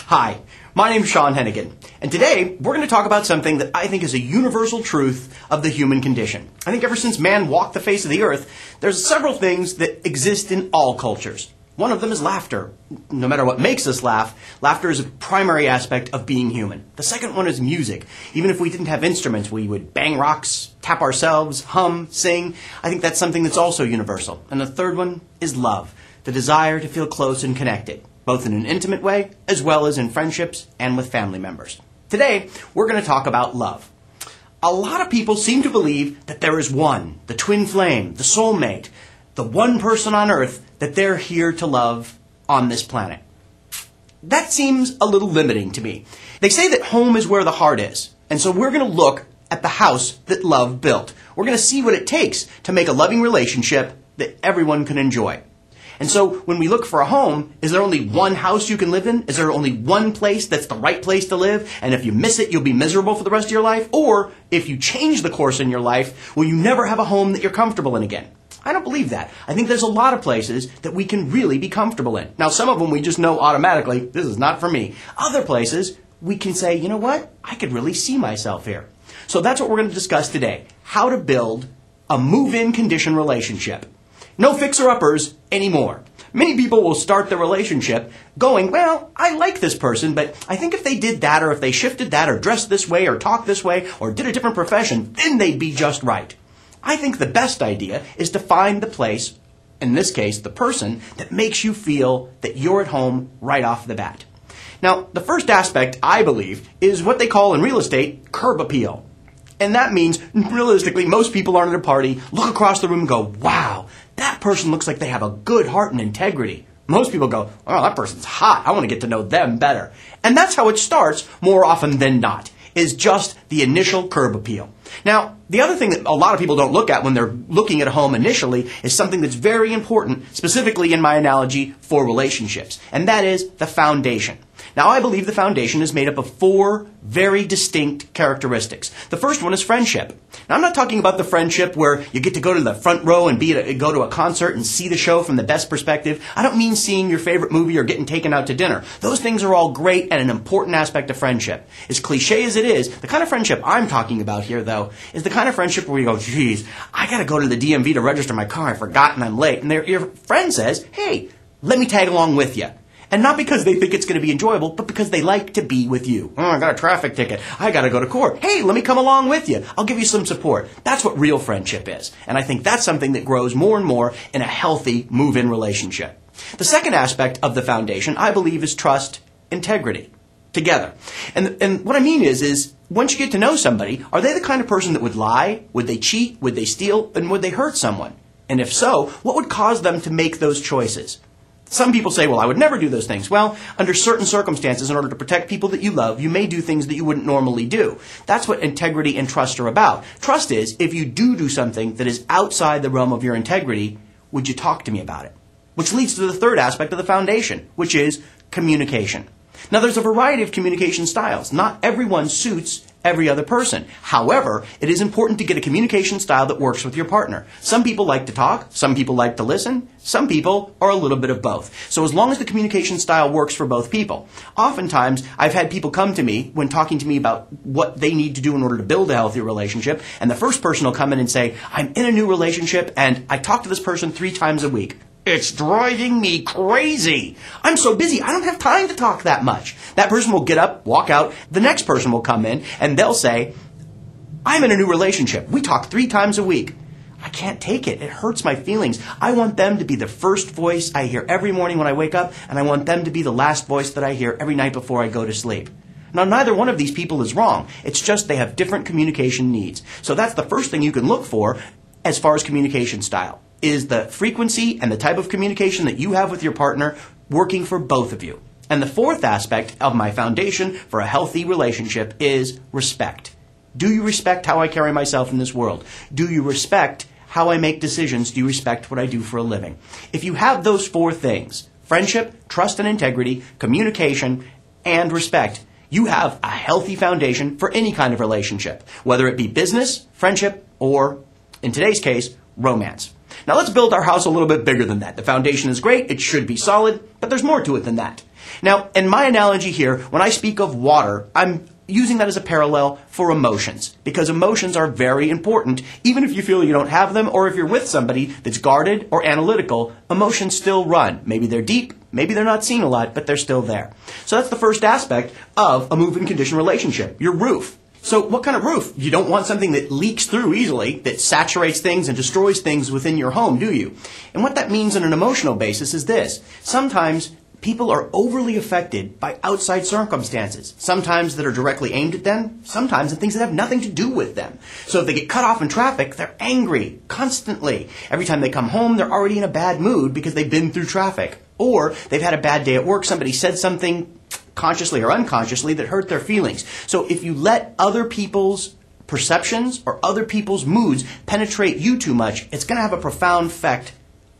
Hi, my name's Sean Hennigan, and today we're going to talk about something that I think is a universal truth of the human condition. I think ever since man walked the face of the earth, there's several things that exist in all cultures. One of them is laughter. No matter what makes us laugh, laughter is a primary aspect of being human. The second one is music. Even if we didn't have instruments, we would bang rocks, tap ourselves, hum, sing. I think that's something that's also universal. And the third one is love, the desire to feel close and connected, both in an intimate way as well as in friendships and with family members. Today, we're going to talk about love. A lot of people seem to believe that there is one, the twin flame, the soulmate, the one person on earth that they're here to love on this planet. That seems a little limiting to me. They say that home is where the heart is, and so we're going to look at the house that love built. We're going to see what it takes to make a loving relationship that everyone can enjoy. And so when we look for a home, is there only one house you can live in? Is there only one place that's the right place to live? And if you miss it, you'll be miserable for the rest of your life? Or if you change the course in your life, will you never have a home that you're comfortable in again? I don't believe that. I think there's a lot of places that we can really be comfortable in. Now, some of them we just know automatically, this is not for me. Other places, we can say, you know what? I could really see myself here. So that's what we're going to discuss today. How to build a move-in condition relationship. No fixer-uppers anymore. Many people will start the relationship going, well, I like this person, but I think if they did that, or if they shifted that, or dressed this way, or talked this way, or did a different profession, then they'd be just right. I think the best idea is to find the place, in this case, the person, that makes you feel that you're at home right off the bat. Now, the first aspect, I believe, is what they call in real estate curb appeal. And that means, realistically, most people aren't at a party, look across the room and go, wow, that person looks like they have a good heart and integrity. Most people go, oh, that person's hot. I want to get to know them better. And that's how it starts more often than not, is just the initial curb appeal. Now, the other thing that a lot of people don't look at when they're looking at a home initially is something that's very important, specifically in my analogy for relationships, and that is the foundation. Now, I believe the foundation is made up of four very distinct characteristics. The first one is friendship. Now, I'm not talking about the friendship where you get to go to the front row and go to a concert and see the show from the best perspective. I don't mean seeing your favorite movie or getting taken out to dinner. Those things are all great and an important aspect of friendship. As cliche as it is, the kind of friendship I'm talking about here, though, is the kind of friendship where you go, geez, I got to go to the DMV to register my car. I forgot and I'm late. And your friend says, hey, let me tag along with you. And not because they think it's going to be enjoyable, but because they like to be with you. Oh, I got a traffic ticket. I got to go to court. Hey, let me come along with you. I'll give you some support. That's what real friendship is. And I think that's something that grows more and more in a healthy move-in relationship. The second aspect of the foundation, I believe, is trust, integrity, together. And what I mean is once you get to know somebody, are they the kind of person that would lie? Would they cheat? Would they steal? And would they hurt someone? And if so, what would cause them to make those choices? Some people say, well, I would never do those things. Well, under certain circumstances, in order to protect people that you love, you may do things that you wouldn't normally do. That's what integrity and trust are about. Trust is, if you do something that is outside the realm of your integrity, would you talk to me about it? Which leads to the third aspect of the foundation, which is communication. Now, there's a variety of communication styles. Not everyone suits every other person. However, it is important to get a communication style that works with your partner. Some people like to talk, some people like to listen, some people are a little bit of both. So as long as the communication style works for both people. Oftentimes, I've had people come to me when talking to me about what they need to do in order to build a healthy relationship, and the first person will come in and say, I'm in a new relationship, and I talk to this person 3 times a week. It's driving me crazy. I'm so busy, I don't have time to talk that much. That person will get up, walk out. The next person will come in, and they'll say, I'm in a new relationship. We talk 3 times a week. I can't take it. It hurts my feelings. I want them to be the first voice I hear every morning when I wake up, and I want them to be the last voice that I hear every night before I go to sleep. Now, neither one of these people is wrong. It's just they have different communication needs. So that's the first thing you can look for as far as communication style, is the frequency and the type of communication that you have with your partner working for both of you. And the fourth aspect of my foundation for a healthy relationship is respect. Do you respect how I carry myself in this world? Do you respect how I make decisions? Do you respect what I do for a living? If you have those 4 things, friendship, trust and integrity, communication, and respect, you have a healthy foundation for any kind of relationship, whether it be business, friendship, or, in today's case, romance. Now let's build our house a little bit bigger than that. The foundation is great, it should be solid, but there's more to it than that. Now, in my analogy here, when I speak of water, I'm using that as a parallel for emotions, because emotions are very important. Even if you feel you don't have them, or if you're with somebody that's guarded or analytical, emotions still run. Maybe they're deep, maybe they're not seen a lot, but they're still there. So that's the first aspect of a move-in condition relationship, your roof. So what kind of roof? You don't want something that leaks through easily, that saturates things and destroys things within your home, do you? And what that means on an emotional basis is this. Sometimes people are overly affected by outside circumstances, sometimes that are directly aimed at them, sometimes at things that have nothing to do with them. So if they get cut off in traffic, they're angry constantly. Every time they come home, they're already in a bad mood because they've been through traffic. Or they've had a bad day at work, somebody said something consciously or unconsciously that hurt their feelings. So if you let other people's perceptions or other people's moods penetrate you too much, it's going to have a profound effect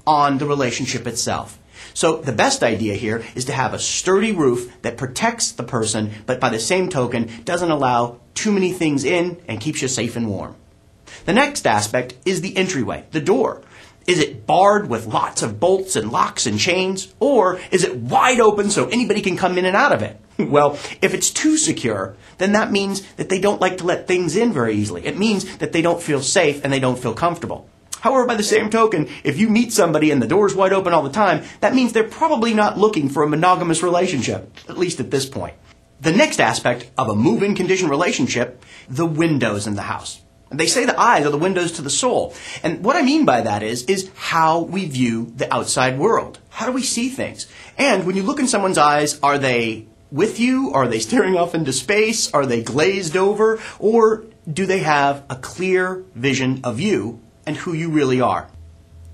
on the relationship itself. So the best idea here is to have a sturdy roof that protects the person, but by the same token doesn't allow too many things in and keeps you safe and warm. The next aspect is the entryway, the door. Is it barred with lots of bolts and locks and chains? Or is it wide open so anybody can come in and out of it? Well, if it's too secure, then that means that they don't like to let things in very easily. It means that they don't feel safe and they don't feel comfortable. However, by the same token, if you meet somebody and the door's wide open all the time, that means they're probably not looking for a monogamous relationship, at least at this point. The next aspect of a move-in condition relationship, the windows in the house. They say the eyes are the windows to the soul. And what I mean by that is how we view the outside world. How do we see things? And when you look in someone's eyes, are they with you? Are they staring off into space? Are they glazed over? Or do they have a clear vision of you and who you really are?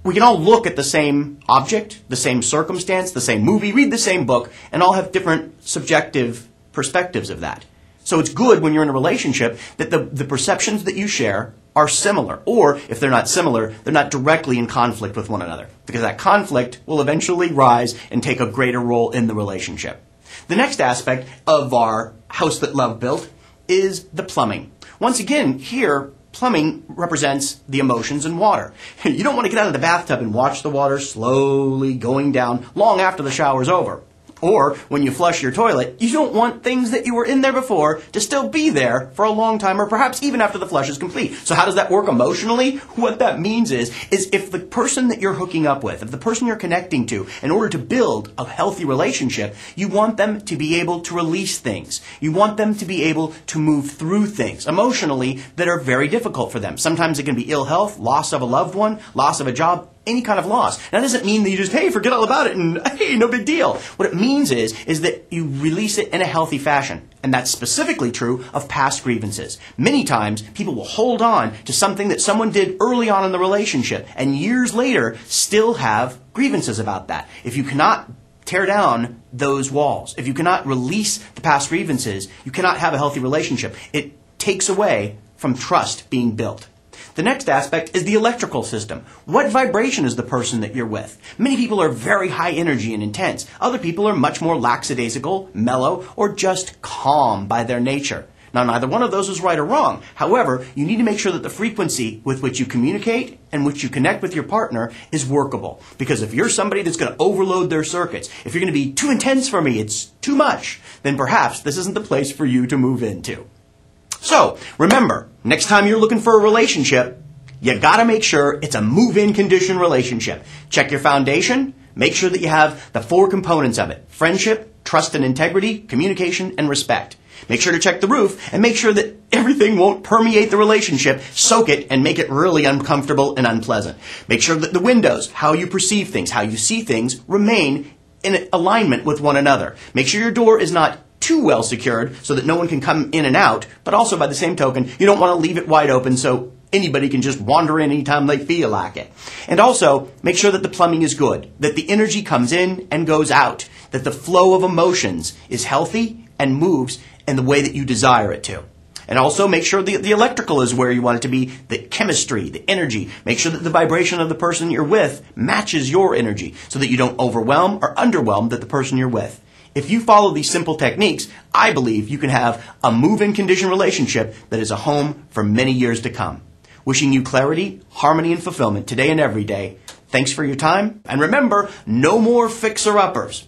We can all look at the same object, the same circumstance, the same movie, read the same book, and all have different subjective perspectives of that. So it's good when you're in a relationship that the perceptions that you share are similar. Or if they're not similar, they're not directly in conflict with one another. Because that conflict will eventually rise and take a greater role in the relationship. The next aspect of our house that love built is the plumbing. Once again, here, plumbing represents the emotions and water. You don't want to get out of the bathtub and watch the water slowly going down long after the shower's over. Or when you flush your toilet, you don't want things that you were in there before to still be there for a long time, or perhaps even after the flush is complete. So how does that work emotionally? What that means is if the person that you're hooking up with, if the person you're connecting to, in order to build a healthy relationship, you want them to be able to release things. You want them to be able to move through things emotionally that are very difficult for them. Sometimes it can be ill health, loss of a loved one, loss of a job, any kind of loss. Now, that doesn't mean that you just, hey, forget all about it and, hey, no big deal. What it means is that you release it in a healthy fashion. And that's specifically true of past grievances. Many times, people will hold on to something that someone did early on in the relationship and years later still have grievances about that. If you cannot tear down those walls, if you cannot release the past grievances, you cannot have a healthy relationship. It takes away from trust being built. The next aspect is the electrical system. What vibration is the person that you're with? Many people are very high energy and intense. Other people are much more lackadaisical, mellow, or just calm by their nature. Now, neither one of those is right or wrong. However, you need to make sure that the frequency with which you communicate and which you connect with your partner is workable. Because if you're somebody that's going to overload their circuits, if you're going to be too intense for me, it's too much, then perhaps this isn't the place for you to move into. So, remember, next time you're looking for a relationship, you gotta make sure it's a move-in condition relationship. Check your foundation, make sure that you have the 4 components of it: friendship, trust and integrity, communication, and respect. Make sure to check the roof and make sure that everything won't permeate the relationship, soak it, and make it really uncomfortable and unpleasant. Make sure that the windows, how you perceive things, how you see things, remain in alignment with one another. Make sure your door is not too well secured so that no one can come in and out, but also by the same token, you don't want to leave it wide open so anybody can just wander in anytime they feel like it. And also, make sure that the plumbing is good, that the energy comes in and goes out, that the flow of emotions is healthy and moves in the way that you desire it to. And also make sure the electrical is where you want it to be, the chemistry, the energy. Make sure that the vibration of the person you're with matches your energy so that you don't overwhelm or underwhelm the person you're with. If you follow these simple techniques, I believe you can have a move-in condition relationship that is a home for many years to come. Wishing you clarity, harmony, and fulfillment today and every day. Thanks for your time. And remember, no more fixer-uppers.